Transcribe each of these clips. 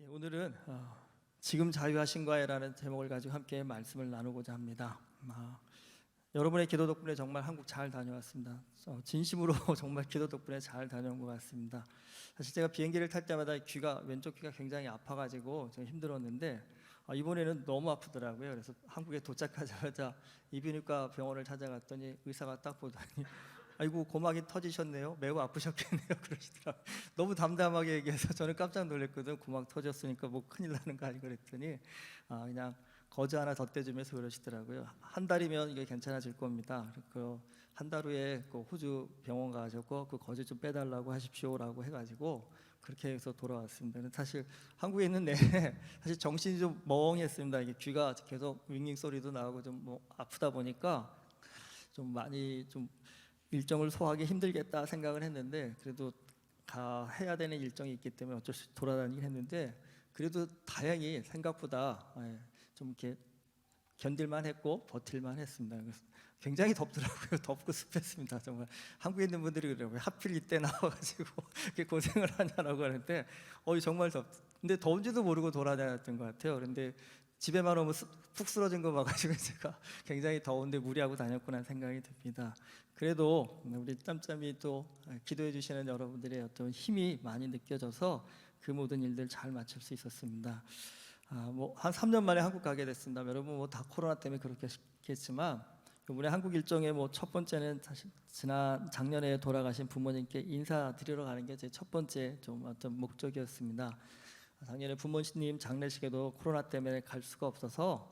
오늘은 지금 자유하신가요라는 제목을 가지고 함께 말씀을 나누고자 합니다. 여러분의 기도 덕분에 정말 한국 잘 다녀왔습니다. 진심으로 정말 기도 덕분에 잘 다녀온 것 같습니다. 사실 제가 비행기를 탈 때마다 왼쪽 귀가 굉장히 아파가지고 좀 힘들었는데 이번에는 너무 아프더라고요. 그래서 한국에 도착하자마자 이비인후과 병원을 찾아갔더니 의사가 딱 보더니 아이고 고막이 터지셨네요. 매우 아프셨겠네요. 그러시더라고요. 너무 담담하게 얘기해서 저는 깜짝 놀랐거든. 고막 터졌으니까 뭐 큰일 나는 거 아니고 그랬더니 그냥 거즈 하나 덧대주면서 그러시더라고요. 한 달이면 이게 괜찮아질 겁니다. 한 달 후에 그 호주 병원 가셔서 그 거즈 좀 빼달라고 하십시오라고 해가지고 그렇게 해서 돌아왔습니다. 사실 한국에 있는 내내 사실 정신이 좀 멍했습니다. 이게 귀가 계속 윙윙 소리도 나고 좀 뭐 아프다 보니까 좀 많이 좀 일정을 소화하기 힘들겠다 생각을 했는데 그래도 해야 되는 일정이 있기 때문에 어쩔 수 없이 돌아다니긴 했는데 그래도 다행히 생각보다 좀 이렇게 견딜만 했고 버틸만 했습니다. 그래서 굉장히 덥더라고요. 덥고 습했습니다. 정말 한국에 있는 분들이 그래요. 왜 하필 이때 나와가지고 이렇게 고생을 하냐라고 하는데 정말 근데 더운지도 모르고 돌아다녔던 것 같아요. 그런데 집에만 오면 푹 쓰러진 거 봐가지고 제가 굉장히 더운데 무리하고 다녔구나 생각이 듭니다. 그래도 우리 짬짬이 또 기도해 주시는 여러분들의 어떤 힘이 많이 느껴져서 그 모든 일들 잘 마칠 수 있었습니다. 한 3년 만에 한국 가게 됐습니다. 여러분 다 코로나 때문에 그렇겠지만 이번에 한국 일정의 첫 번째는 사실 작년에 돌아가신 부모님께 인사드리러 가는 게 제 첫 번째 좀 어떤 목적이었습니다. 작년에 부모님 장례식에도 코로나 때문에 갈 수가 없어서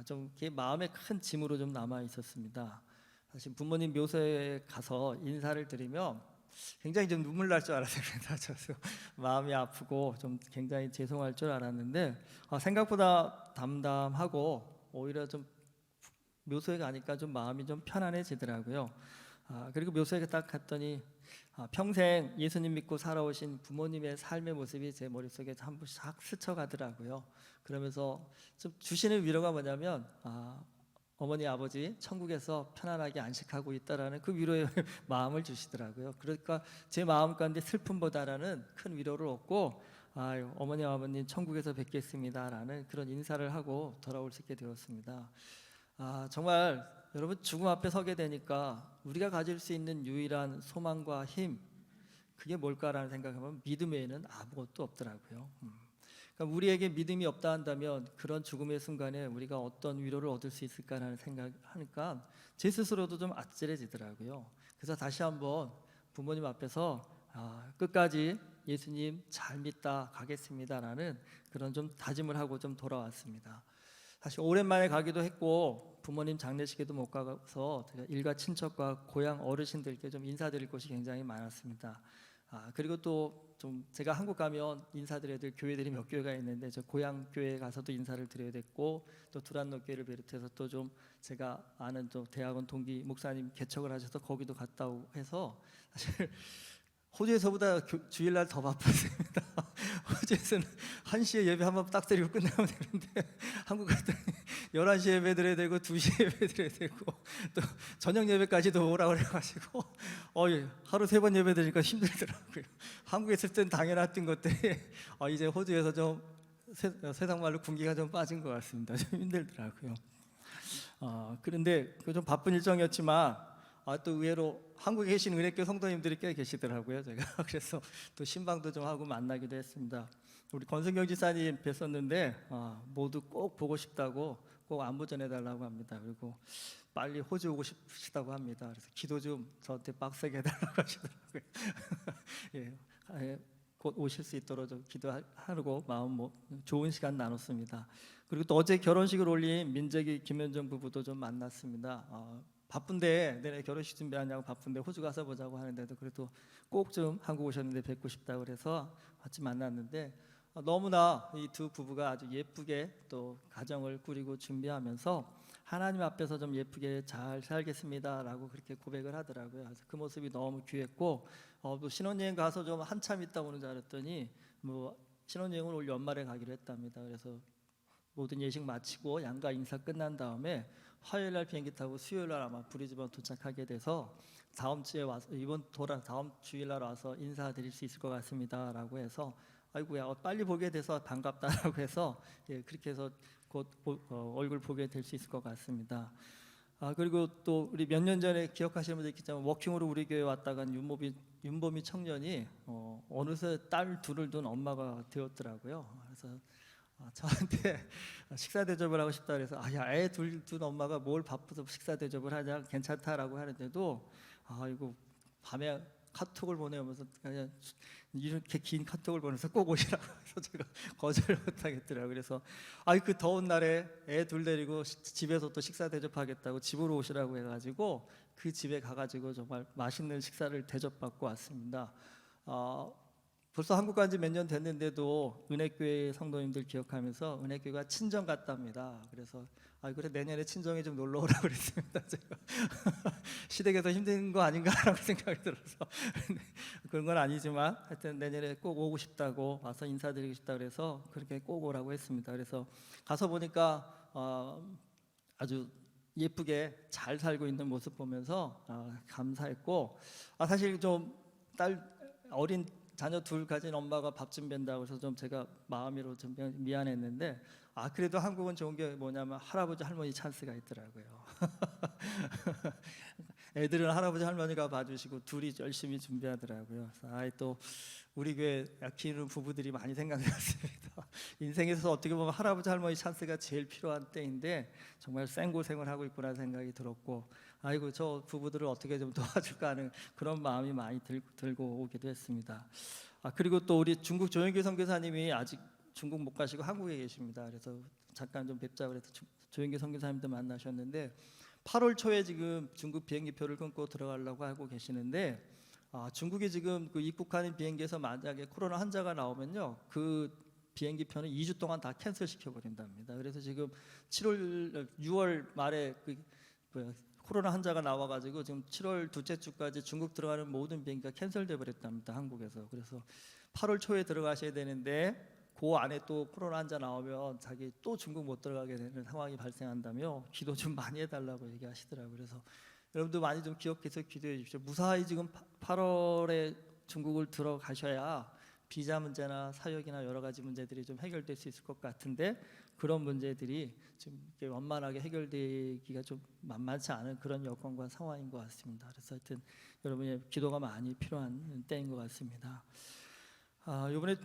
좀 마음에 큰 짐으로 좀 남아 있었습니다. 사실 부모님 묘소에 가서 인사를 드리면 굉장히 좀 눈물 날 줄 알았습니다. 저도 마음이 아프고 좀 굉장히 죄송할 줄 알았는데 생각보다 담담하고 오히려 좀 묘소에 가니까 좀 마음이 좀 편안해지더라고요. 그리고 묘소에 딱 갔더니 평생 예수님 믿고 살아오신 부모님의 삶의 모습이 제 머릿속에 한 번씩 싹 스쳐가더라고요. 그러면서 좀 주시는 위로가 뭐냐면 어머니 아버지 천국에서 편안하게 안식하고 있다라는 그 위로의 마음을 주시더라고요. 그러니까 제 마음 가운데 슬픔보다라는 큰 위로를 얻고 어머니 아버님 천국에서 뵙겠습니다라는 그런 인사를 하고 돌아올 수 있게 되었습니다. 정말 여러분 죽음 앞에 서게 되니까 우리가 가질 수 있는 유일한 소망과 힘 그게 뭘까라는 생각하면 믿음 외에는 아무것도 없더라고요. 그러니까 우리에게 믿음이 없다 한다면 그런 죽음의 순간에 우리가 어떤 위로를 얻을 수 있을까라는 생각하니까 제 스스로도 좀 아찔해지더라고요. 그래서 다시 한번 부모님 앞에서 끝까지 예수님 잘 믿다 가겠습니다라는 그런 좀 다짐을 하고 좀 돌아왔습니다. 사실 오랜만에 가기도 했고 부모님 장례식에도 못 가서 제가 일가 친척과 고향 어르신들께 좀 인사드릴 곳이 굉장히 많았습니다. 그리고 또 좀 제가 한국 가면 인사드려야 될 교회들이 몇 교회가 있는데 저 고향 교회에 가서도 인사를 드려야 됐고 또 두란노 교회를 비롯해서 또 좀 제가 아는 또 대학원 동기 목사님 개척을 하셔서 거기도 갔다 오고 해서 사실 호주에서보다 주일날 더 바빴습니다. 호주에서는 1시에 예배 한번 딱 드리고 끝나면 되는데 한국 갔더니 11시에 예배 드려야 되고 2시에 예배 드려야 되고 또 저녁 예배까지도 오라고 그래가지고 하루 3번 예배 드리니까 힘들더라고요. 한국에 있을 땐 당연했던 것들이 이제 호주에서 좀 세상 말로 군기가 좀 빠진 것 같습니다. 좀 힘들더라고요. 그런데 그 좀 바쁜 일정이었지만 또 의외로 한국에 계신 은혜교 성도님들이 꽤 계시더라고요. 제가 그래서 또 신방도 좀 하고 만나기도 했습니다. 우리 권성경 지사님 뵀었는데 모두 꼭 보고 싶다고 꼭 안부 전해달라고 합니다. 그리고 빨리 호주 오고 싶으시다고 합니다. 그래서 기도 좀 저한테 빡세게 해달라고 하시더라고요. 곧 오실 수 있도록 좀 기도하고 마음 좋은 시간 나눴습니다. 그리고 또 어제 결혼식을 올린 민재기 김현정 부부도 좀 만났습니다. 바쁜데 내내 결혼식 준비하냐고 바쁜데 호주 가서 보자고 하는데도 그래도 꼭 좀 한국 오셨는데 뵙고 싶다고 그래서 같이 만났는데 너무나 이 두 부부가 아주 예쁘게 또 가정을 꾸리고 준비하면서 하나님 앞에서 좀 예쁘게 잘 살겠습니다라고 그렇게 고백을 하더라고요. 그래서 그 모습이 너무 귀했고 또 신혼여행 가서 좀 한참 있다 오는 줄 알았더니 신혼여행을 올 연말에 가기로 했답니다. 그래서 모든 예식 마치고 양가 인사 끝난 다음에 화요일 날 비행기 타고 수요일 날 아마 브리즈번 도착하게 돼서 다음 주에 와서 다음 주일 날 와서 인사드릴 수 있을 것 같습니다라고 해서 아이고야 빨리 보게 돼서 반갑다라고 해서 그렇게 해서 곧 얼굴 보게 될 수 있을 것 같습니다. 그리고 또 우리 몇 년 전에 기억하시는 분들 있겠지만 워킹으로 우리 교회 왔다간 윤보미 청년이 어느새 딸 둘을 둔 엄마가 되었더라고요. 그래서 저한테 식사 대접을 하고 싶다 그래서 야, 애 둘 둔 엄마가 뭘 바빠서 식사 대접을 하냐, 괜찮다라고 하는데도 이거 밤에 카톡을 보내면서 그냥 이렇게 긴 카톡을 보내서 꼭 오시라고 해서 제가 거절을 못하겠더라고요. 그래서 그 더운 날에 애 둘 데리고 집에서 또 식사 대접하겠다고 집으로 오시라고 해가지고 그 집에 가가지고 정말 맛있는 식사를 대접받고 왔습니다. 벌써 한국 간 지 몇 년 됐는데도 은혜교회 성도님들 기억하면서 은혜교회가 친정 같답니다. 그래서 그래 내년에 친정에 좀 놀러 오라고 그랬습니다. 제가 시댁에서 힘든 거 아닌가라고 생각이 들어서 그런 건 아니지만 하여튼 내년에 꼭 오고 싶다고 와서 인사드리고 싶다 그래서 그렇게 꼭 오라고 했습니다. 그래서 가서 보니까 아주 예쁘게 잘 살고 있는 모습 보면서 감사했고 사실 좀 어린 자녀 둘 가진 엄마가 밥 좀 벤다고 해서 좀 제가 마음으로 좀 미안했는데 그래도 한국은 좋은 게 뭐냐면 할아버지 할머니 찬스가 있더라고요. 애들은 할아버지 할머니가 봐주시고 둘이 열심히 준비하더라고요. 그래서 또 우리 교회 키우는 부부들이 많이 생각났습니다. 인생에서 어떻게 보면 할아버지 할머니 찬스가 제일 필요한 때인데 정말 생고생을 하고 있구나 생각이 들었고 저 부부들을 어떻게 좀 도와줄까 하는 그런 마음이 많이 들고 오기도 했습니다. 그리고 또 우리 중국 조영규 선교사님이 아직 중국 못 가시고 한국에 계십니다. 그래서 잠깐 좀 뵙자고 해서 조영규 선교사님도 만나셨는데 8월 초에 지금 중국 비행기표를 끊고 들어가려고 하고 계시는데 중국이 지금 그 입국하는 비행기에서 만약에 코로나 환자가 나오면요 그 비행기표는 2주 동안 다 캔슬 시켜버린답니다. 그래서 지금 6월 말에 코로나 환자가 나와가지고 지금 7월 둘째 주까지 중국 들어가는 모든 비행기가 캔슬돼 버렸답니다. 한국에서. 그래서 8월 초에 들어가셔야 되는데 그 안에 또 코로나 환자 나오면 자기 또 중국 못 들어가게 되는 상황이 발생한다며 기도 좀 많이 해달라고 얘기하시더라고요. 그래서 여러분도 많이 좀 기억해서 기도해 주십시오. 무사히 지금 8월에 중국을 들어가셔야 비자 문제나 사역이나 여러 가지 문제들이 좀 해결될 수 있을 것 같은데 그런 문제들이 좀 원만하게 해결되기가 좀 만만치 않은 그런 여건과 상황인 것 같습니다. 그래서 하여튼 여러분의 기도가 많이 필요한 때인 것 같습니다. 이번에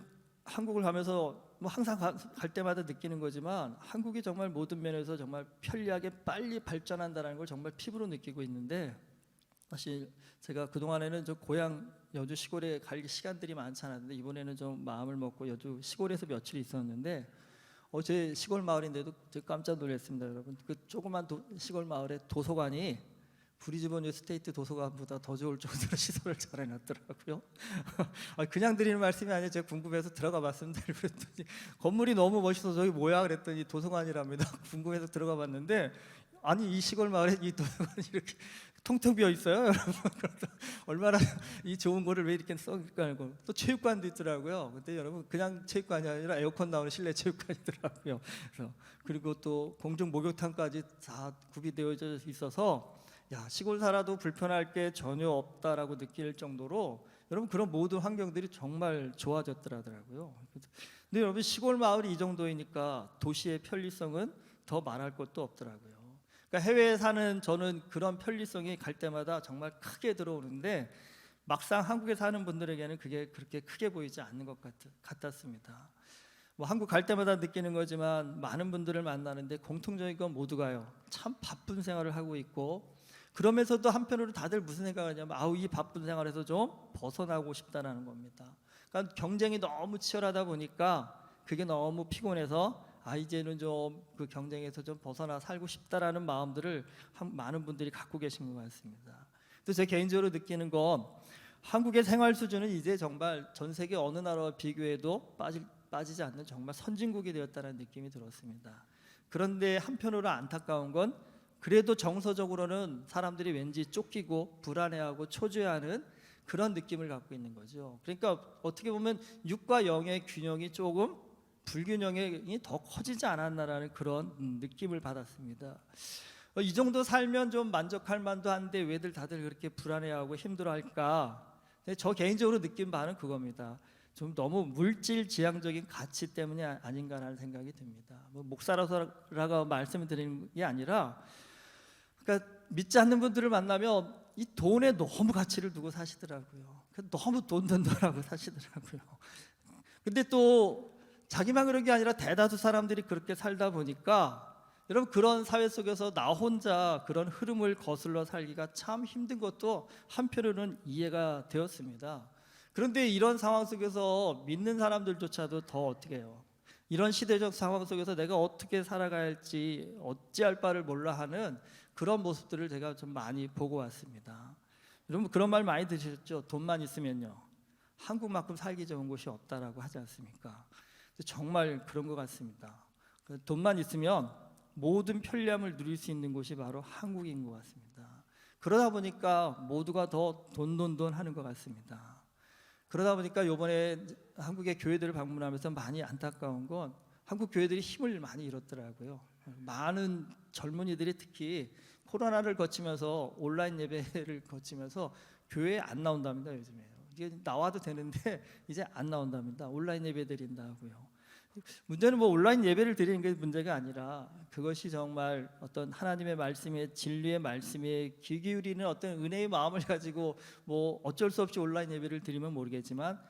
한국을 가면서 항상 갈 때마다 느끼는 거지만 한국이 정말 모든 면에서 정말 편리하게 빨리 발전한다는 걸 정말 피부로 느끼고 있는데 사실 제가 그동안에는 저 고향 여주 시골에 갈 시간들이 많지 않았는데 이번에는 좀 마음을 먹고 여주 시골에서 며칠 있었는데 어제 시골 마을인데도 제가 깜짝 놀랐습니다. 여러분 그 조그만 시골 마을에 도서관이 브리즈번 스테이트 도서관보다 더 좋을 정도로 시설을 잘 해놨더라고요. 그냥 드리는 말씀이 아니라 제가 궁금해서 들어가 봤습니다. 그랬더니 건물이 너무 멋있어서 저기 뭐야 그랬더니 도서관이랍니다. 궁금해서 들어가 봤는데 아니 이 시골 마을에 이 도서관이 이렇게 통통 비어 있어요, 여러분. 얼마나 이 좋은 거를 왜 이렇게 써니까 또 체육관도 있더라고요. 근데 여러분 그냥 체육관이 아니라 에어컨 나오는 실내 체육관이더라고요. 그리고 또 공중 목욕탕까지 다 구비되어 있어서 시골 살아도 불편할 게 전혀 없다라고 느낄 정도로 여러분 그런 모든 환경들이 정말 좋아졌더라고요. 근데 여러분 시골 마을이 이 정도이니까 도시의 편리성은 더 말할 것도 없더라고요. 그러니까 해외에 사는 저는 그런 편리성이 갈 때마다 정말 크게 들어오는데 막상 한국에 사는 분들에게는 그게 그렇게 크게 보이지 않는 것 같았습니다. 한국 갈 때마다 느끼는 거지만 많은 분들을 만나는데 공통적인 건 모두가요 참 바쁜 생활을 하고 있고 그러면서도 한편으로 다들 무슨 생각을 하냐면 이 바쁜 생활에서 좀 벗어나고 싶다라는 겁니다. 그러니까 경쟁이 너무 치열하다 보니까 그게 너무 피곤해서 이제는 좀 그 경쟁에서 좀 벗어나 살고 싶다라는 마음들을 많은 분들이 갖고 계신 것 같습니다. 또 제 개인적으로 느끼는 건 한국의 생활 수준은 이제 정말 전 세계 어느 나라와 비교해도 빠지지 않는 정말 선진국이 되었다는 느낌이 들었습니다. 그런데 한편으로 안타까운 건 그래도 정서적으로는 사람들이 왠지 쫓기고 불안해하고 초조해하는 그런 느낌을 갖고 있는 거죠. 그러니까 어떻게 보면 육과 영의 균형이 조금 불균형이 더 커지지 않았나라는 그런 느낌을 받았습니다. 이 정도 살면 좀 만족할 만도 한데 왜들 다들 그렇게 불안해하고 힘들어할까? 저 개인적으로 느낀 바는 그겁니다. 좀 너무 물질 지향적인 가치 때문이 아닌가라는 생각이 듭니다. 뭐 목사라서 말씀을 드리는 게 아니라, 그러니까 믿지 않는 분들을 만나면 이 돈에 너무 가치를 두고 사시더라고요. 너무 돈 든다라고 사시더라고요. 근데 또 자기만 그런 게 아니라 대다수 사람들이 그렇게 살다 보니까, 여러분 그런 사회 속에서 나 혼자 그런 흐름을 거슬러 살기가 참 힘든 것도 한편으로는 이해가 되었습니다. 그런데 이런 상황 속에서 믿는 사람들조차도 더 어떻게 해요? 이런 시대적 상황 속에서 내가 어떻게 살아가야 할지 어찌할 바를 몰라 하는 그런 모습들을 제가 좀 많이 보고 왔습니다. 여러분 그런 말 많이 들으셨죠? 돈만 있으면요, 한국만큼 살기 좋은 곳이 없다라고 하지 않습니까? 정말 그런 것 같습니다. 돈만 있으면 모든 편리함을 누릴 수 있는 곳이 바로 한국인 것 같습니다. 그러다 보니까 모두가 더 돈 하는 것 같습니다. 그러다 보니까 이번에 한국의 교회들을 방문하면서 많이 안타까운 건, 한국 교회들이 힘을 많이 잃었더라고요. 많은 젊은이들이 특히 코로나를 거치면서 온라인 예배를 거치면서 교회에 안 나온답니다. 요즘에 이게 나와도 되는데 이제 안 나온답니다. 온라인 예배 드린다고요. 문제는 뭐 온라인 예배를 드리는 게 문제가 아니라, 그것이 정말 어떤 하나님의 말씀에, 진리의 말씀에 귀 기울이는 어떤 은혜의 마음을 가지고 뭐 어쩔 수 없이 온라인 예배를 드리면 모르겠지만,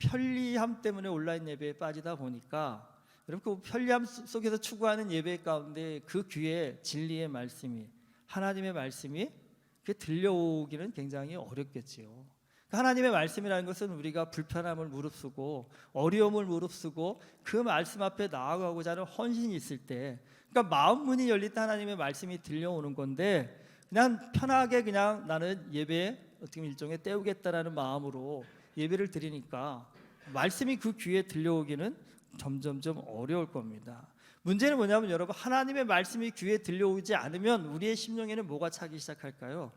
편리함 때문에 온라인 예배에 빠지다 보니까, 여러분 그 편리함 속에서 추구하는 예배 가운데 그 귀에 진리의 말씀이, 하나님의 말씀이 그게 들려오기는 굉장히 어렵겠지요. 하나님의 말씀이라는 것은 우리가 불편함을 무릅쓰고 어려움을 무릅쓰고 그 말씀 앞에 나아가고자 하는 헌신이 있을 때, 그러니까 마음 문이 열릴 때 하나님의 말씀이 들려오는 건데, 그냥 편하게 그냥 나는 예배 어떻게 일종의 때우겠다라는 마음으로 예배를 드리니까 말씀이 그 귀에 들려오기는 점점점 어려울 겁니다. 문제는 뭐냐면 여러분, 하나님의 말씀이 귀에 들려오지 않으면 우리의 심령에는 뭐가 차기 시작할까요?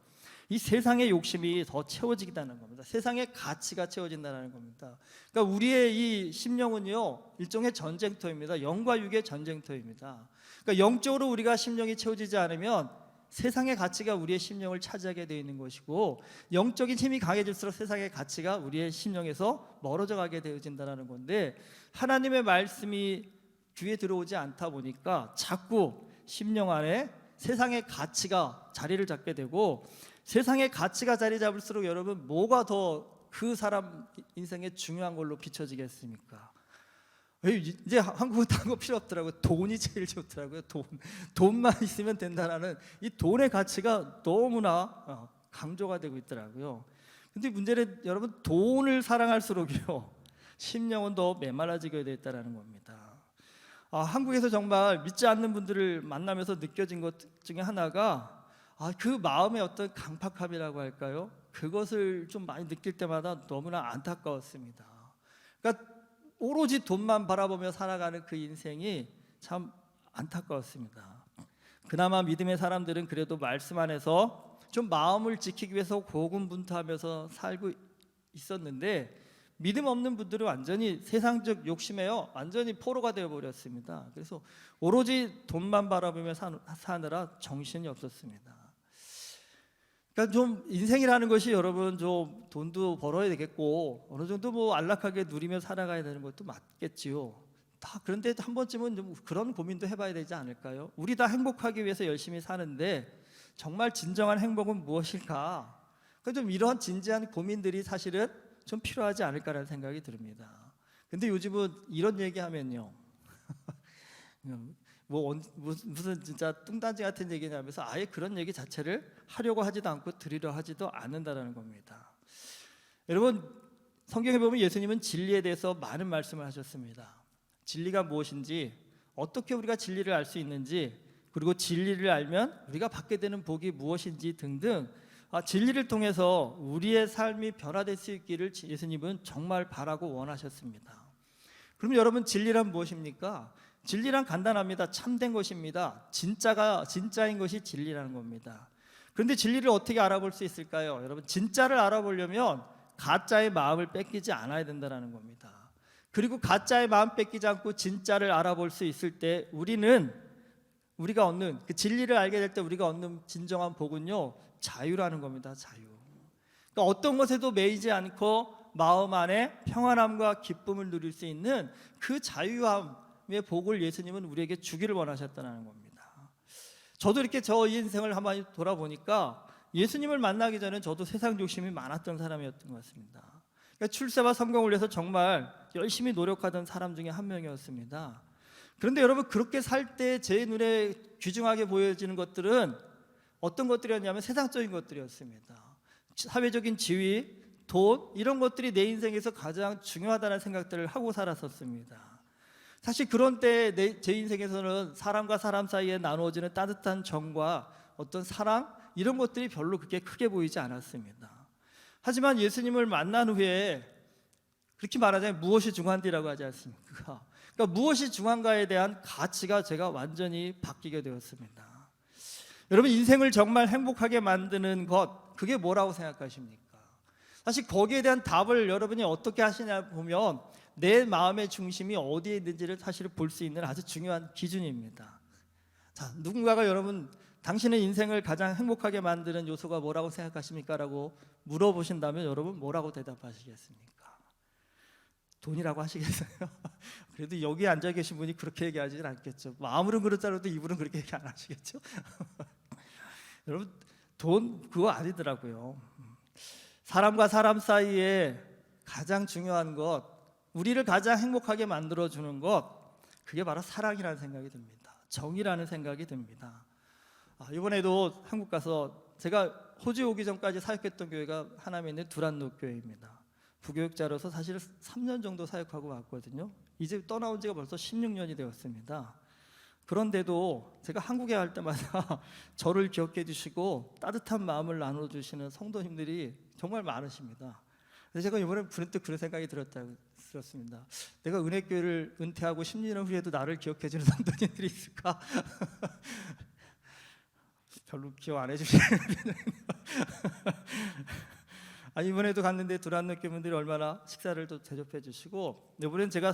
이 세상의 욕심이 더 채워지겠다는 겁니다. 세상의 가치가 채워진다는 겁니다. 그러니까 우리의 이 심령은요, 일종의 전쟁터입니다. 영과 육의 전쟁터입니다. 그러니까 영적으로 우리가 심령이 채워지지 않으면 세상의 가치가 우리의 심령을 차지하게 되어 있는 것이고, 영적인 힘이 강해질수록 세상의 가치가 우리의 심령에서 멀어져 가게 되어진다는 건데, 하나님의 말씀이 귀에 들어오지 않다 보니까 자꾸 심령 안에 세상의 가치가 자리를 잡게 되고, 세상의 가치가 자리 잡을수록 여러분 뭐가 더 그 사람 인생에 중요한 걸로 비춰지겠습니까? 이제 한국은 딴 거 필요 없더라고요. 돈이 제일 좋더라고요. 돈만 있으면 된다라는 이 돈의 가치가 너무나 강조가 되고 있더라고요. 근데 문제는 여러분, 돈을 사랑할수록요 심령은 더 메말라지게 되어 있다는 겁니다. 한국에서 정말 믿지 않는 분들을 만나면서 느껴진 것 중에 하나가, 그 마음의 어떤 강팍함이라고 할까요? 그것을 좀 많이 느낄 때마다 너무나 안타까웠습니다. 그러니까 오로지 돈만 바라보며 살아가는 그 인생이 참 안타까웠습니다. 그나마 믿음의 사람들은 그래도 말씀 안에서 좀 마음을 지키기 위해서 고군분투하면서 살고 있었는데, 믿음 없는 분들은 완전히 세상적 욕심에요 완전히 포로가 되어버렸습니다. 그래서 오로지 돈만 바라보며 사느라 정신이 없었습니다. 그러니까 좀 인생이라는 것이 여러분, 좀 돈도 벌어야 되겠고 어느 정도 뭐 안락하게 누리며 살아가야 되는 것도 맞겠지요. 그런데 한 번쯤은 좀 그런 고민도 해봐야 되지 않을까요? 우리 다 행복하기 위해서 열심히 사는데 정말 진정한 행복은 무엇일까? 그러니까 좀 이러한 진지한 고민들이 사실은 좀 필요하지 않을까라는 생각이 듭니다. 근데 요즘은 이런 얘기하면요 무슨 진짜 뚱딴지 같은 얘기냐면서 아예 그런 얘기 자체를 하려고 하지도 않고 드리려 하지도 않는다라는 겁니다. 여러분, 성경에 보면 예수님은 진리에 대해서 많은 말씀을 하셨습니다. 진리가 무엇인지, 어떻게 우리가 진리를 알 수 있는지, 그리고 진리를 알면 우리가 받게 되는 복이 무엇인지 등등, 진리를 통해서 우리의 삶이 변화될 수 있기를 예수님은 정말 바라고 원하셨습니다. 그럼 여러분, 진리란 무엇입니까? 진리란 간단합니다. 참된 것입니다. 진짜인 것이 진리라는 겁니다. 그런데 진리를 어떻게 알아볼 수 있을까요? 여러분, 진짜를 알아보려면 가짜의 마음을 뺏기지 않아야 된다는 겁니다. 그리고 가짜의 마음 뺏기지 않고 진짜를 알아볼 수 있을 때 우리가 얻는 그 진리를 알게 될 때 우리가 얻는 진정한 복은요, 자유라는 겁니다. 자유. 그러니까 어떤 것에도 매이지 않고 마음 안에 평안함과 기쁨을 누릴 수 있는 그 자유함의 복을 예수님은 우리에게 주기를 원하셨다는 겁니다. 저도 이렇게 저 인생을 한번 돌아보니까 예수님을 만나기 전에 저도 세상 욕심이 많았던 사람이었던 것 같습니다. 그러니까 출세와 성공을 위해서 정말 열심히 노력하던 사람 중에 한 명이었습니다. 그런데 여러분, 그렇게 살 때 제 눈에 귀중하게 보여지는 것들은 어떤 것들이었냐면 세상적인 것들이었습니다. 사회적인 지위, 돈, 이런 것들이 내 인생에서 가장 중요하다는 생각들을 하고 살았었습니다. 사실 그런 때 제 인생에서는 사람과 사람 사이에 나누어지는 따뜻한 정과 어떤 사랑, 이런 것들이 별로 그렇게 크게 보이지 않았습니다. 하지만 예수님을 만난 후에 그렇게 말하자면 무엇이 중요한지라고 하지 않습니까? 그러니까 무엇이 중요한가에 대한 가치가 제가 완전히 바뀌게 되었습니다. 여러분, 인생을 정말 행복하게 만드는 것, 그게 뭐라고 생각하십니까? 사실 거기에 대한 답을 여러분이 어떻게 하시냐 보면 내 마음의 중심이 어디에 있는지를 사실 볼 수 있는 아주 중요한 기준입니다. 자, 누군가가 여러분, 당신의 인생을 가장 행복하게 만드는 요소가 뭐라고 생각하십니까? 라고 물어보신다면 여러분 뭐라고 대답하시겠습니까? 돈이라고 하시겠어요? 그래도 여기 앉아 계신 분이 그렇게 얘기하지는 않겠죠. 마음으로는 그렇다고 이분은 그렇게 얘기 안 하시겠죠? 여러분, 돈 그거 아니더라고요. 사람과 사람 사이에 가장 중요한 것, 우리를 가장 행복하게 만들어주는 것, 그게 바로 사랑이라는 생각이 듭니다. 정이라는 생각이 듭니다. 이번에도 한국 가서 제가 호주 오기 전까지 사역했던 교회가 하남에 있는 두란노 교회입니다. 부교육자로서 사실 3년 정도 사역하고 왔거든요. 이제 떠나온 지가 벌써 16년이 되었습니다. 그런데도 제가 한국에 갈 때마다 저를 기억해 주시고 따뜻한 마음을 나눠주시는 성도님들이 정말 많으십니다. 그래서 제가 이번에 불현듯 그런 생각이 들었습니다. 내가 은혜교회를 은퇴하고 10년 후에도 나를 기억해 주는 성도님들이 있을까? 별로 기억 안 해주시는데 이번에도 갔는데 두란노 교회분들이 얼마나 식사를 또 대접해 주시고, 이번엔 제가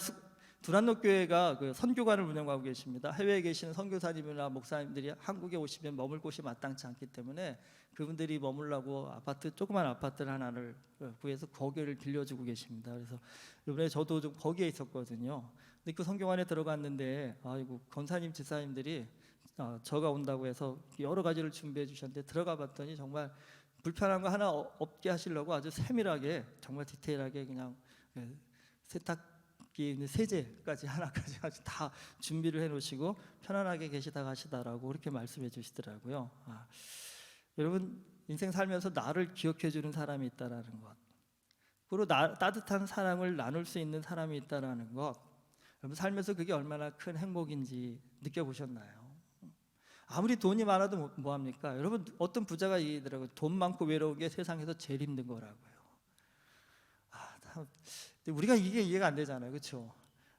두란노 교회가 그 선교관을 운영하고 계십니다. 해외에 계시는 선교사님이나 목사님들이 한국에 오시면 머물 곳이 마땅치 않기 때문에 그분들이 머물라고 조그만 아파트를 하나를 구해서 거기를 빌려주고 계십니다. 그래서 이번에 저도 좀 거기에 있었거든요. 근데 그 선교관에 들어갔는데 아이고, 권사님 지사님들이 저가 온다고 해서 여러 가지를 준비해 주셨는데 들어가 봤더니 정말 불편한 거 하나 없게 하시려고 아주 세밀하게, 정말 디테일하게 그냥 세탁기 있는 세제까지 하나까지 아주 다 준비를 해놓으시고 편안하게 계시다 가시다라고 그렇게 말씀해 주시더라고요. 여러분, 인생 살면서 나를 기억해 주는 사람이 있다라는 것, 그리고 따뜻한 사랑을 나눌 수 있는 사람이 있다라는 것, 여러분 살면서 그게 얼마나 큰 행복인지 느껴보셨나요? 아무리 돈이 많아도 뭐합니까? 여러분, 어떤 부자가 얘기하더라고요. 돈 많고 외로운 게 세상에서 제일 힘든 거라고요. 우리가 이게 이해가 안 되잖아요, 그렇죠?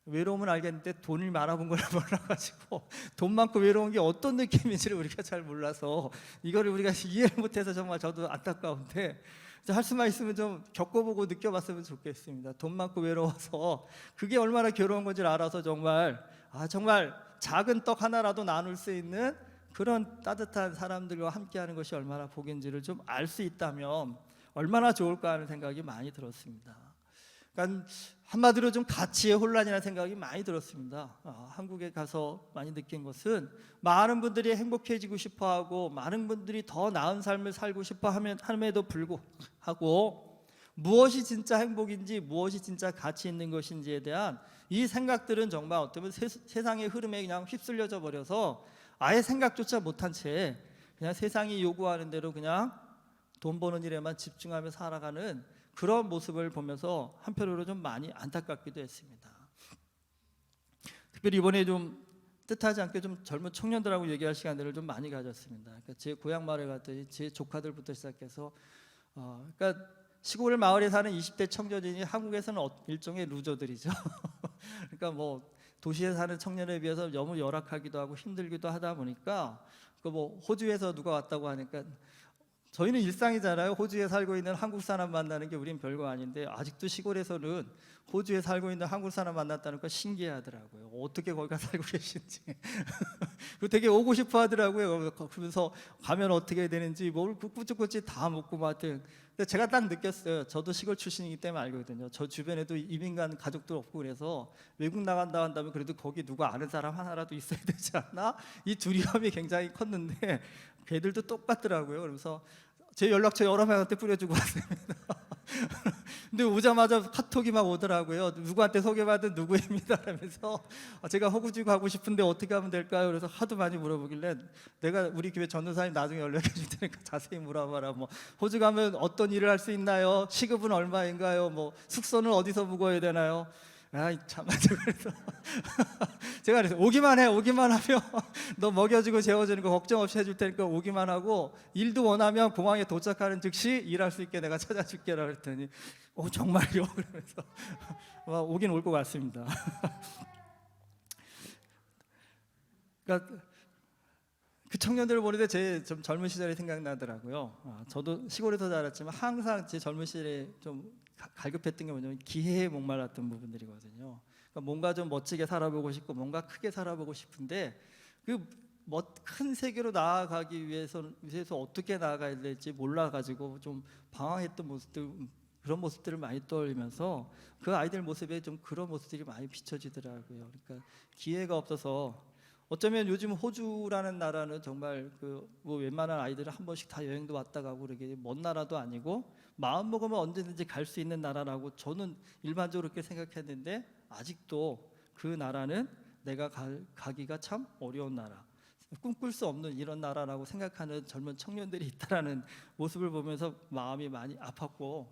외로움은 알겠는데 돈이 많아본 걸 몰라가지고 돈 많고 외로운 게 어떤 느낌인지를 우리가 잘 몰라서 이거를 우리가 이해를 못해서 정말 저도 안타까운데, 할 수만 있으면 좀 겪어보고 느껴봤으면 좋겠습니다. 돈 많고 외로워서 그게 얼마나 괴로운 건지를 알아서 정말 작은 떡 하나라도 나눌 수 있는 그런 따뜻한 사람들과 함께하는 것이 얼마나 복인지를 좀 알 수 있다면 얼마나 좋을까 하는 생각이 많이 들었습니다. 그러니까 한마디로 좀 가치의 혼란이라는 생각이 많이 들었습니다. 한국에 가서 많이 느낀 것은 많은 분들이 행복해지고 싶어하고 많은 분들이 더 나은 삶을 살고 싶어 함에도 불구하고 무엇이 진짜 행복인지, 무엇이 진짜 가치 있는 것인지에 대한 이 생각들은 정말 어쩌면 세상의 흐름에 그냥 휩쓸려져 버려서 아예 생각조차 못한 채 그냥 세상이 요구하는 대로 그냥 돈 버는 일에만 집중하며 살아가는 그런 모습을 보면서 한편으로 좀 많이 안타깝기도 했습니다. 특별히 이번에 좀 뜻하지 않게 좀 젊은 청년들하고 얘기할 시간들을 좀 많이 가졌습니다. 그러니까 제 고향 마을에 갔더니 제 조카들부터 시작해서 그러니까 시골 마을에 사는 20대 청년이 한국에서는 일종의 루저들이죠. 그러니까 뭐 도시에 사는 청년에 비해서 너무 열악하기도 하고 힘들기도 하다 보니까 뭐 호주에서 누가 왔다고 하니까 저희는 일상이잖아요. 호주에 살고 있는 한국 사람 만나는 게 우린 별거 아닌데 아직도 시골에서는 호주에 살고 있는 한국 사람 만났다는 거 신기하더라고요. 어떻게 거기가 살고 계신지. 되게 오고 싶어 하더라고요. 그러면서 가면 어떻게 되는지 뭘 꿋꿋이 다 묻고 하여튼 근데 제가 딱 느꼈어요. 저도 시골 출신이기 때문에 알거든요. 저 주변에도 이민 간 가족도 없고 그래서 외국 나간다 한다면 그래도 거기 누구 아는 사람 하나라도 있어야 되지 않나? 이 두려움이 굉장히 컸는데 걔들도 똑같더라고요. 그래서 제 연락처 여러 명한테 뿌려주고 왔습니다. 근데 오자마자 카톡이 막 오더라고요. 누구한테 소개받은 누구입니다 하면서 제가 허구지구 하고 싶은데 어떻게 하면 될까요? 그래서 하도 많이 물어보길래 내가 우리 교회 전도사님 나중에 연락해 줄 테니까 자세히 물어봐라. 뭐 호주 가면 어떤 일을 할 수 있나요? 시급은 얼마인가요? 뭐 숙소는 어디서 묵어야 되나요? 아이 참 그래서 제가 그래서 오기만 해. 오기만 하면 너 먹여주고 재워주는 거 걱정 없이 해줄 테니까 오기만 하고 일도 원하면 공항에 도착하는 즉시 일할 수 있게 내가 찾아줄게라 그랬더니 정말요? 그러면서 오긴 올 것 같습니다. 그러니까 그 청년들을 보는데 제 좀 젊은 시절이 생각나더라고요. 저도 시골에서 자랐지만 항상 제 젊은 시절에 좀 갈급했던 게 뭐냐면 기회에 목말랐던 부분들이거든요. 그러니까 뭔가 좀 멋지게 살아보고 싶고 뭔가 크게 살아보고 싶은데 큰 세계로 나아가기 위해서 어떻게 나아가야 될지 몰라가지고 좀 방황했던 모습들, 그런 모습들을 많이 떠올리면서 그 아이들 모습에 좀 그런 모습들이 많이 비춰지더라고요. 그러니까 기회가 없어서 어쩌면 요즘 호주라는 나라는 정말 뭐 웬만한 아이들은 한 번씩 다 여행도 왔다 가고 그러게 먼 나라도 아니고 마음 먹으면 언제든지 갈 수 있는 나라라고 저는 일반적으로 그렇게 생각했는데 아직도 그 나라는 내가 가기가 참 어려운 나라, 꿈꿀 수 없는 이런 나라라고 생각하는 젊은 청년들이 있다라는 모습을 보면서 마음이 많이 아팠고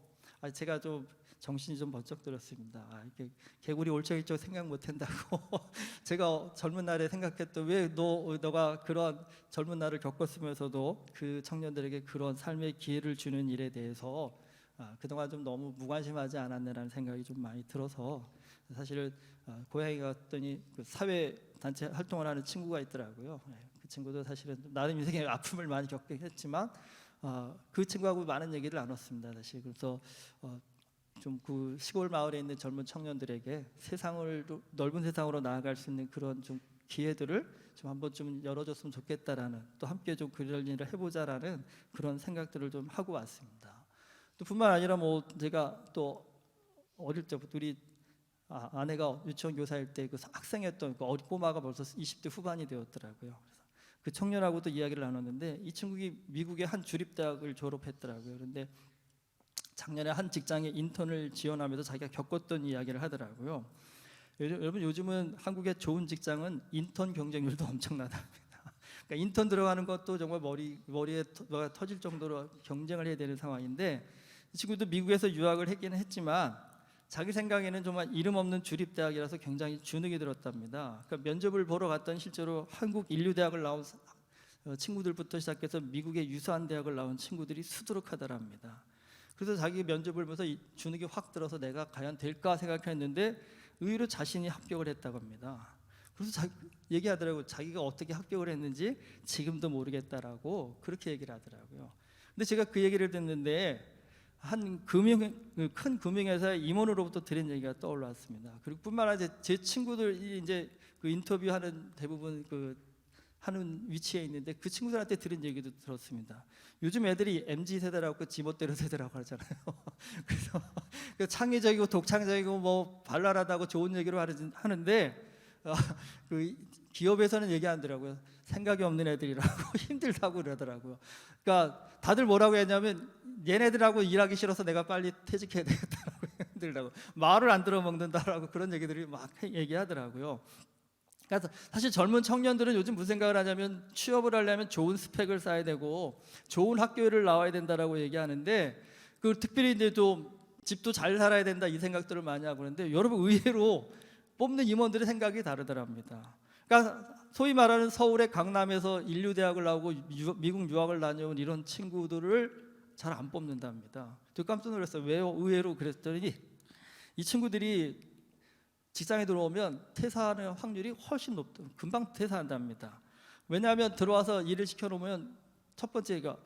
제가 좀 정신이 좀 번쩍 들었습니다. 이렇게 개구리 올챙이쪽 생각 못한다고 제가 젊은 날에 생각했던 왜 너가 그런 젊은 날을 겪었으면서도 그 청년들에게 그런 삶의 기회를 주는 일에 대해서 그동안 좀 너무 무관심하지 않았느라는 생각이 좀 많이 들어서 사실 고향에 갔더니 그 사회 단체 활동을 하는 친구가 있더라고요. 그 친구도 사실은 나름 인생의 아픔을 많이 겪긴 했지만 그 친구하고 많은 얘기를 나눴습니다. 사실 그래서 좀 그 시골 마을에 있는 젊은 청년들에게 넓은 세상으로 나아갈 수 있는 그런 좀 기회들을 좀 한번 좀 열어줬으면 좋겠다라는, 또 함께 좀 그런 일을 해보자라는 그런 생각들을 좀 하고 왔습니다. 또 뿐만 아니라 뭐 제가 또 어릴 때부터 우리 아내가 유치원 교사일 때 그 학생이었던 그 어린 꼬마가 벌써 20대 후반이 되었더라고요. 그래서 그 청년하고도 이야기를 나눴는데 이 친구가 미국의 한 주립대학을 졸업했더라고요. 그런데 작년에 한 직장에 인턴을 지원하면서 자기가 겪었던 이야기를 하더라고요. 여러분 요즘은 한국의 좋은 직장은 인턴 경쟁률도 엄청나답니다. 그러니까 인턴 들어가는 것도 정말 머리에 터질 정도로 경쟁을 해야 되는 상황인데 이 친구도 미국에서 유학을 했기는 했지만 자기 생각에는 정말 이름 없는 주립대학이라서 굉장히 주눅이 들었답니다. 그러니까 면접을 보러 갔더니 실제로 한국 인류대학을 나온 친구들부터 시작해서 미국의 유수한 대학을 나온 친구들이 수두룩하더랍니다. 그래서 자기 면접을 보면서 주눅이 확 들어서 내가 과연 될까 생각했는데 의외로 자신이 합격을 했다고 합니다. 그래서 얘기하더라고요. 자기가 어떻게 합격을 했는지 지금도 모르겠다라고 그렇게 얘기를 하더라고요. 근데 제가 그 얘기를 듣는데 큰 금융회사의 임원으로부터 들은 얘기가 떠올랐습니다. 그리고 뿐만 아니라 제 친구들이 이제 그 인터뷰하는 대부분 하는 위치에 있는데 그 친구들한테 들은 얘기도 들었습니다. 요즘 애들이 MZ 세대라고 그 지멋대로 세대라고 하잖아요. 그래서 창의적이고 독창적이고 뭐 발랄하다고 좋은 얘기로 하는데 그 기업에서는 얘기하더라고요. 생각이 없는 애들이라고 힘들다고 그러더라고요. 그러니까 다들 뭐라고 했냐면 얘네들하고 일하기 싫어서 내가 빨리 퇴직해야 되겠다라고 힘들다고 말을 안 들어먹는다라고 그런 얘기들이 막 얘기하더라고요. 그래서 사실 젊은 청년들은 요즘 무슨 생각을 하냐면 취업을 하려면 좋은 스펙을 쌓아야 되고 좋은 학교를 나와야 된다라고 얘기하는데 특별히 이제 또 집도 잘 살아야 된다 이 생각들을 많이 하고 그러는데 여러분 의외로 뽑는 임원들의 생각이 다르더랍니다. 그러니까 소위 말하는 서울의 강남에서 인류대학을 나오고 미국 유학을 다녀온 이런 친구들을 잘 안 뽑는답니다. 저 깜짝 놀랐어요. 왜요? 의외로 그랬더니 이 친구들이 직장에 들어오면 퇴사하는 확률이 훨씬 높다. 금방 퇴사한답니다. 왜냐하면 들어와서 일을 시켜놓으면 첫 번째가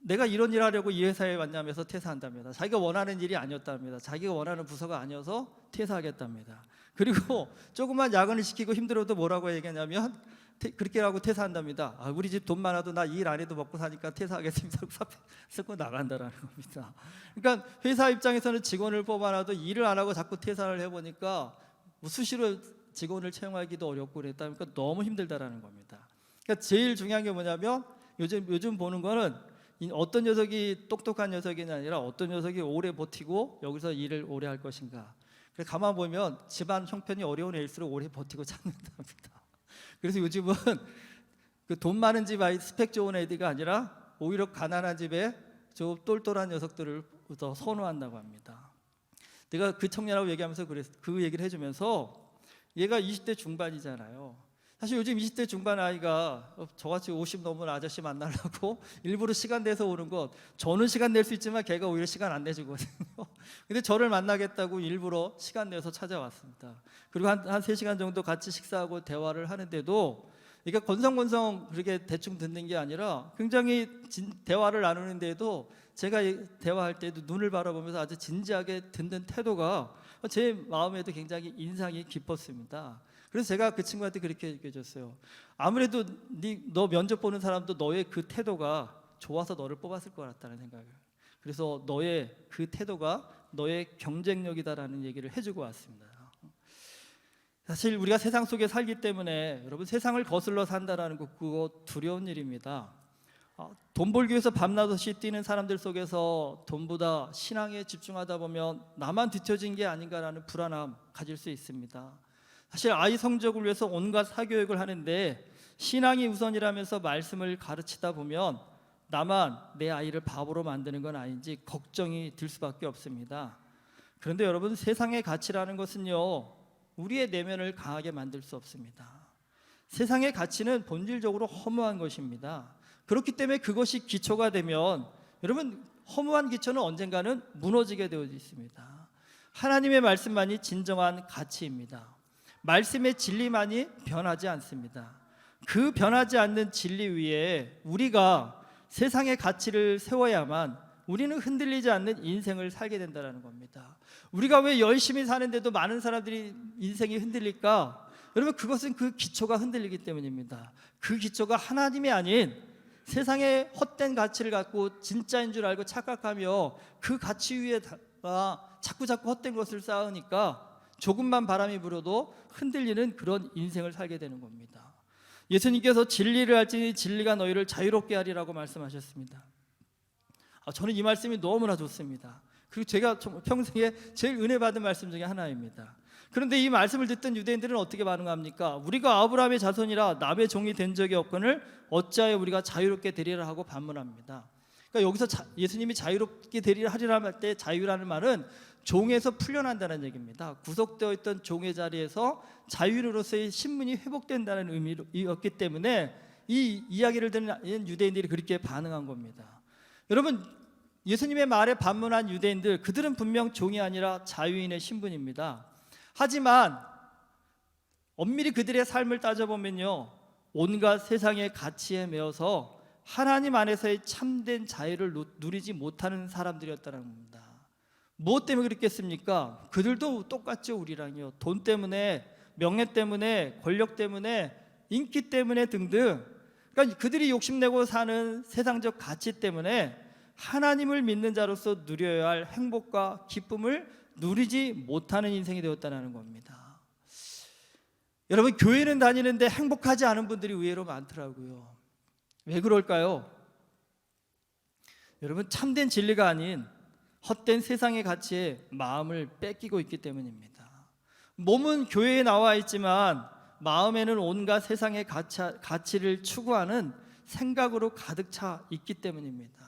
내가 이런 일 하려고 이 회사에 왔냐면서 퇴사한답니다. 자기가 원하는 일이 아니었답니다. 자기가 원하는 부서가 아니어서 퇴사하겠답니다. 그리고 조금만 야근을 시키고 힘들어도 뭐라고 얘기하냐면 그렇게 하고 퇴사한답니다. 우리 집 돈 많아도 나 일 안 해도 먹고 사니까 퇴사하겠습니다. 사표 쓰고 나간다라는 겁니다. 그러니까 회사 입장에서는 직원을 뽑아놔도 일을 안 하고 자꾸 퇴사를 해보니까 수시로 직원을 채용하기도 어렵고 그랬다. 그러니까 너무 힘들다라는 겁니다. 그러니까 제일 중요한 게 뭐냐면 요즘 보는 거는 어떤 녀석이 똑똑한 녀석이 아니라 어떤 녀석이 오래 버티고 여기서 일을 오래 할 것인가. 그래서 가만 보면 집안 형편이 어려운 애일수록 오래 버티고 찾는답니다. 그래서 요즘은 그 돈 많은 집 아이 스펙 좋은 애들이 아니라 오히려 가난한 집에 저 똘똘한 녀석들을 더 선호한다고 합니다. 내가 그 청년하고 얘기하면서 그 얘기를 해주면서 얘가 20대 중반이잖아요. 사실 요즘 20대 중반 아이가 저같이 50 넘은 아저씨 만나려고 일부러 시간 내서 오는 것, 저는 시간 낼 수 있지만 걔가 오히려 시간 안 내주거든요. 근데 저를 만나겠다고 일부러 시간 내서 찾아왔습니다. 그리고 한 3시간 정도 같이 식사하고 대화를 하는데도 그러니까 건성건성 그렇게 대충 듣는 게 아니라 굉장히 대화를 나누는데도 제가 대화할 때도 눈을 바라보면서 아주 진지하게 듣는 태도가 제 마음에도 굉장히 인상이 깊었습니다. 그래서 제가 그 친구한테 그렇게 얘기해줬어요. 아무래도 너 면접 보는 사람도 너의 그 태도가 좋아서 너를 뽑았을 것 같다는 생각을. 그래서 너의 그 태도가 너의 경쟁력이다라는 얘기를 해주고 왔습니다. 사실 우리가 세상 속에 살기 때문에 여러분 세상을 거슬러 산다라는 거 그거 두려운 일입니다. 돈 벌기 위해서 밤낮없이 뛰는 사람들 속에서 돈보다 신앙에 집중하다 보면 나만 뒤처진 게 아닌가라는 불안함 가질 수 있습니다. 사실 아이 성적을 위해서 온갖 사교육을 하는데 신앙이 우선이라면서 말씀을 가르치다 보면 나만 내 아이를 바보로 만드는 건 아닌지 걱정이 들 수밖에 없습니다. 그런데 여러분 세상의 가치라는 것은요 우리의 내면을 강하게 만들 수 없습니다. 세상의 가치는 본질적으로 허무한 것입니다. 그렇기 때문에 그것이 기초가 되면 여러분 허무한 기초는 언젠가는 무너지게 되어 있습니다. 하나님의 말씀만이 진정한 가치입니다. 말씀의 진리만이 변하지 않습니다. 그 변하지 않는 진리 위에 우리가 세상의 가치를 세워야만 우리는 흔들리지 않는 인생을 살게 된다는 겁니다. 우리가 왜 열심히 사는데도 많은 사람들이 인생이 흔들릴까? 여러분 그것은 그 기초가 흔들리기 때문입니다. 그 기초가 하나님이 아닌 세상의 헛된 가치를 갖고 진짜인 줄 알고 착각하며 그 가치 위에다가 자꾸 헛된 것을 쌓으니까 조금만 바람이 불어도 흔들리는 그런 인생을 살게 되는 겁니다. 예수님께서 진리를 알지니 진리가 너희를 자유롭게 하리라고 말씀하셨습니다. 저는 이 말씀이 너무나 좋습니다. 그리고 제가 평생에 제일 은혜 받은 말씀 중에 하나입니다. 그런데 이 말씀을 듣던 유대인들은 어떻게 반응합니까? 우리가 아브라함의 자손이라 남의 종이 된 적이 없거늘 어찌하여 우리가 자유롭게 되리라 하고 반문합니다. 그러니까 여기서 예수님이 자유롭게 되리라 하리라 할 때 자유라는 말은 종에서 풀려난다는 얘기입니다. 구속되어 있던 종의 자리에서 자유로서의 신분이 회복된다는 의미였기 때문에 이 이야기를 듣는 유대인들이 그렇게 반응한 겁니다. 여러분 예수님의 말에 반문한 유대인들 그들은 분명 종이 아니라 자유인의 신분입니다. 하지만 엄밀히 그들의 삶을 따져보면요 온갖 세상의 가치에 매여서 하나님 안에서의 참된 자유를 누리지 못하는 사람들이었다는 겁니다. 무엇 때문에 그랬겠습니까? 그들도 똑같죠. 우리랑요. 돈 때문에, 명예 때문에, 권력 때문에, 인기 때문에 등등. 그러니까 그들이 욕심내고 사는 세상적 가치 때문에 하나님을 믿는 자로서 누려야 할 행복과 기쁨을 누리지 못하는 인생이 되었다는 겁니다. 여러분 교회는 다니는데 행복하지 않은 분들이 의외로 많더라고요. 왜 그럴까요? 여러분 참된 진리가 아닌 헛된 세상의 가치에 마음을 뺏기고 있기 때문입니다. 몸은 교회에 나와 있지만 마음에는 온갖 세상의 가치를 추구하는 생각으로 가득 차 있기 때문입니다.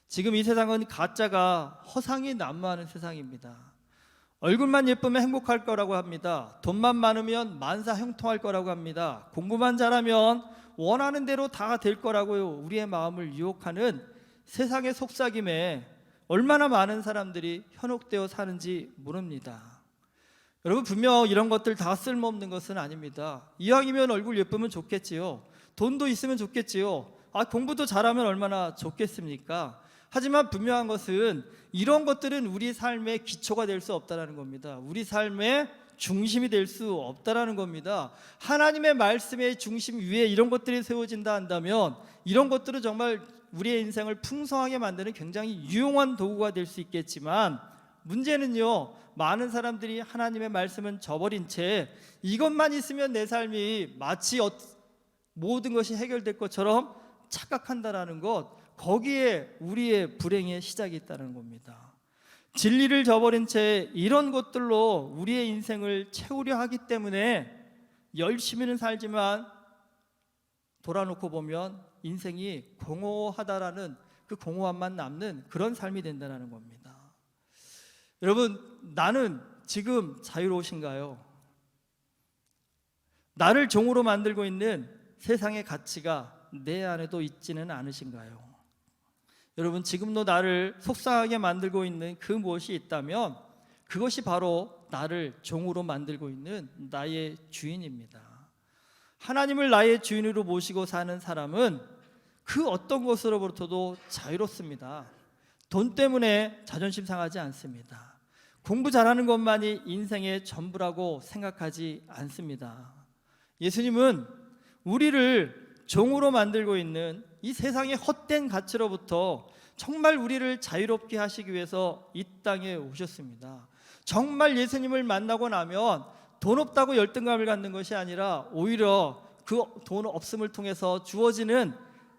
지금 이 세상은 가짜가 허상이 난무하는 세상입니다. 얼굴만 예쁘면 행복할 거라고 합니다. 돈만 많으면 만사 형통할 거라고 합니다. 공부만 잘하면 원하는 대로 다 될 거라고요. 우리의 마음을 유혹하는 세상의 속삭임에 얼마나 많은 사람들이 현혹되어 사는지 모릅니다. 여러분 분명 이런 것들 다 쓸모없는 것은 아닙니다. 이왕이면 얼굴 예쁘면 좋겠지요. 돈도 있으면 좋겠지요. 공부도 잘하면 얼마나 좋겠습니까? 하지만 분명한 것은 이런 것들은 우리 삶의 기초가 될 수 없다는 겁니다. 우리 삶의 중심이 될 수 없다는 겁니다. 하나님의 말씀의 중심 위에 이런 것들이 세워진다 한다면 이런 것들은 정말 우리의 인생을 풍성하게 만드는 굉장히 유용한 도구가 될 수 있겠지만, 문제는요, 많은 사람들이 하나님의 말씀은 저버린 채 이것만 있으면 내 삶이 마치 모든 것이 해결될 것처럼 착각한다라는 것, 거기에 우리의 불행의 시작이 있다는 겁니다. 진리를 저버린 채 이런 것들로 우리의 인생을 채우려 하기 때문에 열심히는 살지만 돌아놓고 보면 인생이 공허하다라는 그 공허함만 남는 그런 삶이 된다는 겁니다. 여러분, 나는 지금 자유로우신가요? 나를 종으로 만들고 있는 세상의 가치가 내 안에도 있지는 않으신가요? 여러분, 지금도 나를 속상하게 만들고 있는 그 무엇이 있다면 그것이 바로 나를 종으로 만들고 있는 나의 주인입니다. 하나님을 나의 주인으로 모시고 사는 사람은 그 어떤 것으로부터도 자유롭습니다. 돈 때문에 자존심 상하지 않습니다. 공부 잘하는 것만이 인생의 전부라고 생각하지 않습니다. 예수님은 우리를 종으로 만들고 있는 이 세상의 헛된 가치로부터 정말 우리를 자유롭게 하시기 위해서 이 땅에 오셨습니다. 정말 예수님을 만나고 나면 돈 없다고 열등감을 갖는 것이 아니라 오히려 그 돈 없음을 통해서 주어지는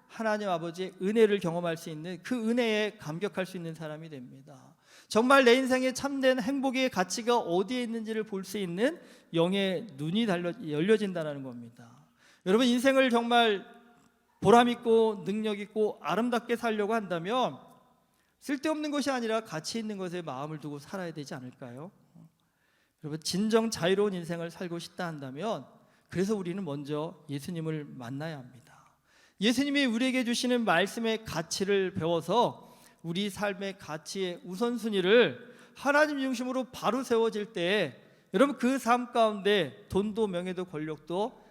하나님 아버지의 은혜를 경험할 수 있는, 그 은혜에 감격할 수 있는 사람이 됩니다. 정말 내 인생의 참된 행복의 가치가 어디에 있는지를 볼 수 있는 영의 눈이 열려진다는 겁니다. 여러분, 인생을 정말 보람 있고 능력 있고 아름답게 살려고 한다면 쓸데없는 것이 아니라 가치 있는 것에 마음을 두고 살아야 되지 않을까요? 여러분, 진정 자유로운 인생을 살고 싶다 한다면 그래서 우리는 먼저 예수님을 만나야 합니다. 예수님이 우리에게 주시는 말씀의 가치를 배워서 우리 삶의 가치의 우선순위를 하나님 중심으로 바로 세워질 때, 여러분, 그 삶 가운데 돈도 명예도 권력도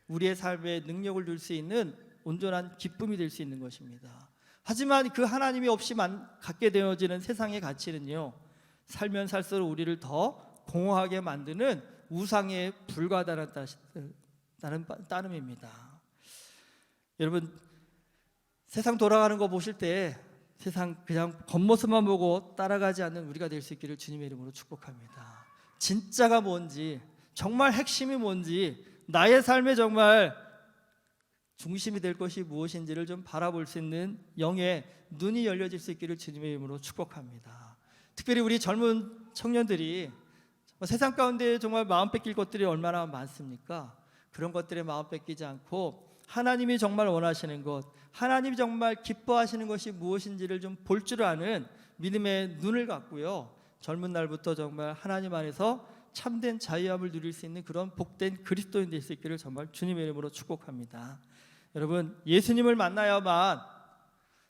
우리의 삶에 능력을 줄 수 있는 온전한 기쁨이 될 수 있는 것입니다. 하지만 그 하나님이 없이 갖게 되어지는 세상의 가치는요, 살면 살수록 우리를 더 공허하게 만드는 우상에 불과하다는 따름입니다. 여러분, 세상 돌아가는 거 보실 때 세상 그냥 겉모습만 보고 따라가지 않는 우리가 될 수 있기를 주님의 이름으로 축복합니다. 진짜가 뭔지, 정말 핵심이 뭔지, 나의 삶에 정말 중심이 될 것이 무엇인지를 좀 바라볼 수 있는 영의 눈이 열려질 수 있기를 주님의 이름으로 축복합니다. 특별히 우리 젊은 청년들이 세상 가운데 정말 마음 뺏길 것들이 얼마나 많습니까? 그런 것들에 마음 뺏기지 않고 하나님이 정말 원하시는 것, 하나님이 정말 기뻐하시는 것이 무엇인지를 좀 볼 줄 아는 믿음의 눈을 갖고요, 젊은 날부터 정말 하나님 안에서 참된 자유함을 누릴 수 있는 그런 복된 그리스도인 될 수 있기를 정말 주님의 이름으로 축복합니다. 여러분, 예수님을 만나야만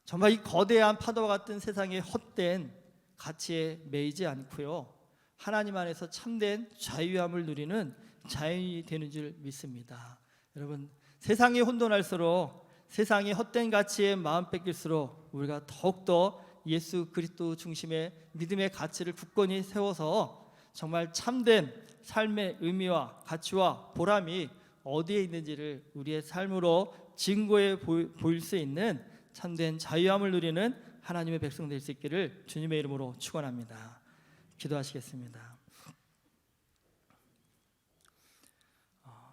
정말 이 거대한 파도와 같은 세상의 헛된 가치에 매이지 않고요, 하나님 안에서 참된 자유함을 누리는 자연이 되는 줄 믿습니다. 여러분, 세상이 혼돈할수록, 세상이 헛된 가치에 마음 뺏길수록 우리가 더욱더 예수 그리스도 중심의 믿음의 가치를 굳건히 세워서 정말 참된 삶의 의미와 가치와 보람이 어디에 있는지를 우리의 삶으로 증거해 보일 수 있는 참된 자유함을 누리는 하나님의 백성 될 수 있기를 주님의 이름으로 축원합니다. 기도하시겠습니다.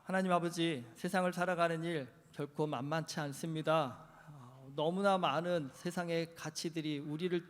하나님 아버지, 세상을 살아가는 일 결코 만만치 않습니다. 너무나 많은 세상의 가치들이 우리를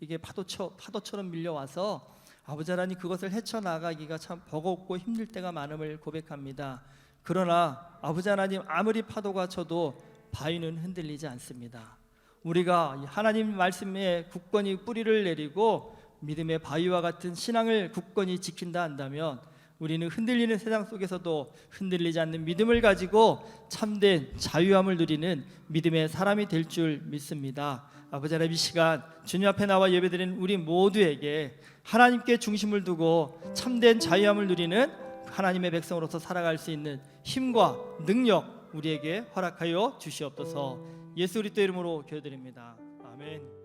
이게 파도처럼 밀려와서 아버지 하나님, 그것을 헤쳐나가기가 참 버겁고 힘들 때가 많음을 고백합니다. 그러나 아버지 하나님, 아무리 파도가 쳐도 바위는 흔들리지 않습니다. 우리가 하나님 말씀에 굳건히 뿌리를 내리고 믿음의 바위와 같은 신앙을 굳건히 지킨다 한다면 우리는 흔들리는 세상 속에서도 흔들리지 않는 믿음을 가지고 참된 자유함을 누리는 믿음의 사람이 될 줄 믿습니다. 아버지 하나님, 이 시간 주님 앞에 나와 예배드리는 우리 모두에게 하나님께 중심을 두고 참된 자유함을 누리는 하나님의 백성으로서 살아갈 수 있는 힘과 능력, 우리에게 허락하여 주시옵소서. 예수 그리스도 이름으로 기도드립니다. 아멘.